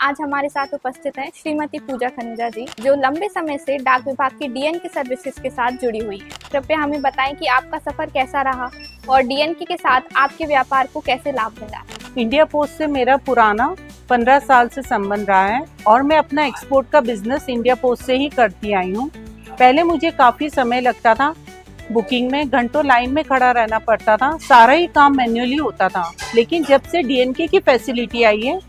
आज हमारे साथ उपस्थित हैं श्रीमती पूजा खनुजा जी, जो लंबे समय से डाक विभाग की डीएनके सर्विसेज के साथ जुड़ी हुई है। कृपया हमें बताएं कि आपका सफर कैसा रहा और डीएनके के साथ आपके व्यापार को कैसे लाभ मिला। इंडिया पोस्ट से मेरा पुराना 15 साल से संबंध रहा है और मैं अपना एक्सपोर्ट का बिजनेस इंडिया पोस्ट से ही करती आई हूँ। पहले मुझे काफ़ी समय लगता था, बुकिंग में घंटों लाइन में खड़ा रहना पड़ता था, सारा ही काम मैन्युअली होता था। लेकिन जब से डीएनके की फैसिलिटी आई है,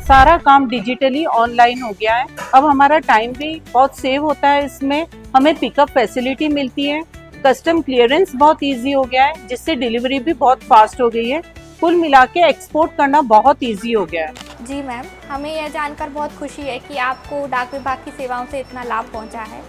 सारा काम डिजिटली ऑनलाइन हो गया है। अब हमारा टाइम भी बहुत सेव होता है, इसमें हमें पिकअप फैसिलिटी मिलती है, कस्टम क्लियरेंस बहुत इजी हो गया है, जिससे डिलीवरी भी बहुत फास्ट हो गई है। कुल मिला के एक्सपोर्ट करना बहुत इजी हो गया है। जी मैम, हमें यह जानकर बहुत खुशी है कि आपको डाक विभाग की सेवाओं से इतना लाभ पहुंचा है।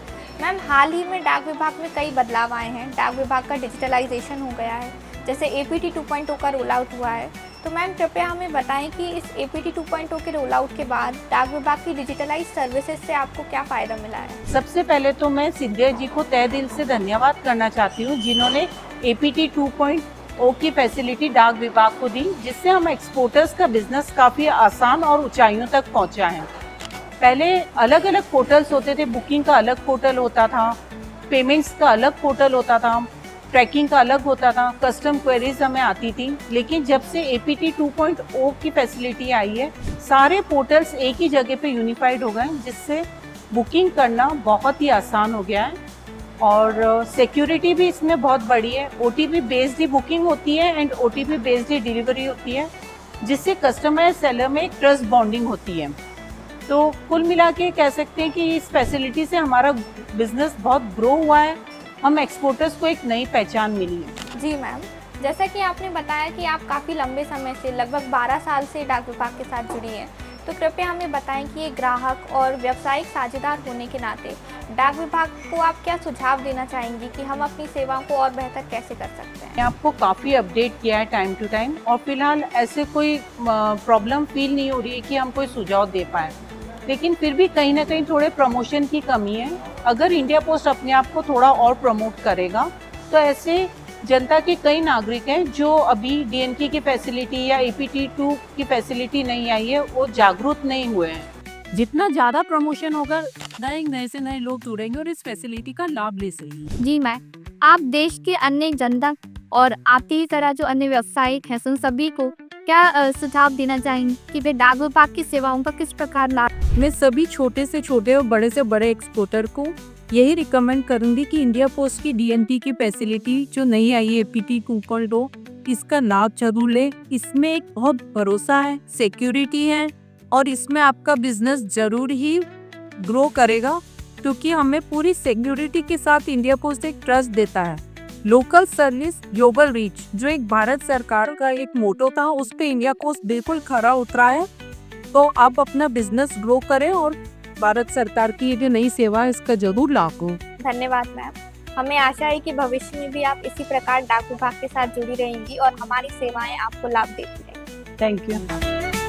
मैम, हाल ही में डाक विभाग में कई बदलाव आए हैं। डाक विभाग का डिजिटलाइजेशन हो गया है, जैसे APT 2.0 का रोल आउट हुआ है। तो मैम कृपया हमें बताएं कि इस APT 2.0 के रोल आउट के बाद डाक विभाग की डिजिटलाइज सर्विसेज से आपको क्या फ़ायदा मिला है। सबसे पहले तो मैं सिंधिया जी को तहे दिल से धन्यवाद करना चाहती हूँ, जिन्होंने APT 2.0 की फैसिलिटी डाक विभाग को दी, जिससे हम एक्सपोर्टर्स का बिजनेस काफ़ी आसान और ऊंचाइयों तक पहुँचा है। पहले अलग अलग पोर्टल्स होते थे, बुकिंग का अलग पोर्टल होता था, पेमेंट्स का अलग पोर्टल होता था, ट्रैकिंग का अलग होता था, कस्टम क्वेरीज हमें आती थी। लेकिन जब से APT 2.0 की फैसिलिटी आई है, सारे पोर्टल्स एक ही जगह पे यूनिफाइड हो गए, जिससे बुकिंग करना बहुत ही आसान हो गया है। और सिक्योरिटी भी इसमें बहुत बड़ी है। OTP बेस्ड ही बुकिंग होती है and OTP based he delivery होती है, जिससे कस्टमर सेलर में एक ट्रस्ट बॉन्डिंग होती है। तो कुल मिला के कह सकते हैं कि इस फैसिलिटी से हमारा बिजनेस बहुत ग्रो हुआ है, हम एक्सपोर्टर्स को एक नई पहचान मिली है। जी मैम, जैसा कि आपने बताया कि आप काफ़ी लंबे समय से लगभग 12 साल से डाक विभाग के साथ जुड़ी हैं, तो कृपया हमें बताएं कि एक ग्राहक और व्यावसायिक साझेदार होने के नाते डाक विभाग को आप क्या सुझाव देना चाहेंगी कि हम अपनी सेवाओं को और बेहतर कैसे कर सकते हैं। मैं आपको काफ़ी अपडेट किया है टाइम टू टाइम, और फिलहाल ऐसे कोई प्रॉब्लम फील नहीं हो रही है कि हम कोई सुझाव दे पाएँ। लेकिन फिर भी कहीं ना कहीं थोड़े प्रमोशन की कमी है। अगर इंडिया पोस्ट अपने आप को थोड़ा और प्रमोट करेगा, तो ऐसे जनता के कई नागरिक हैं जो अभी डीएनके की फैसिलिटी या APT 2 की फैसिलिटी नहीं आई है, वो जागरूक नहीं हुए हैं। जितना ज्यादा प्रमोशन होगा, नए से नए लोग जुड़ेंगे और इस फैसिलिटी का लाभ ले सकेंगे। जी मैम, आप देश के अन्य जनता और आपकी ही तरह जो अन्य व्यवसायिक हैं, उन सभी को क्या सुझाव देना चाहेंगे कि वे डाक विभाग की सेवाओं का किस प्रकार लाभ। मैं सभी छोटे से छोटे और बड़े से बड़े एक्सपोर्टर को यही रिकमेंड करूंगी कि इंडिया पोस्ट की डीएनटी की फैसिलिटी जो नई आई है APT 2.0, इसका लाभ जरूर ले। इसमें एक बहुत भरोसा है, सिक्योरिटी है और इसमें आपका बिजनेस जरूर ही ग्रो करेगा, क्योंकि हमें पूरी सिक्योरिटी के साथ इंडिया पोस्ट एक ट्रस्ट देता है। लोकल सर्विस ग्लोबल रीच, जो एक भारत सरकार का एक मोटो था, उस पे इंडिया पोस्ट बिल्कुल खरा उतरा है। तो आप अपना बिजनेस ग्रो करें और भारत सरकार की ये जो नई सेवा है, इसका जरूर लाभ हो। धन्यवाद मैम, हमें आशा है कि भविष्य में भी आप इसी प्रकार डाक विभाग के साथ जुड़ी रहेंगी और हमारी सेवाएं आपको लाभ देती रहेंगी। Thank you.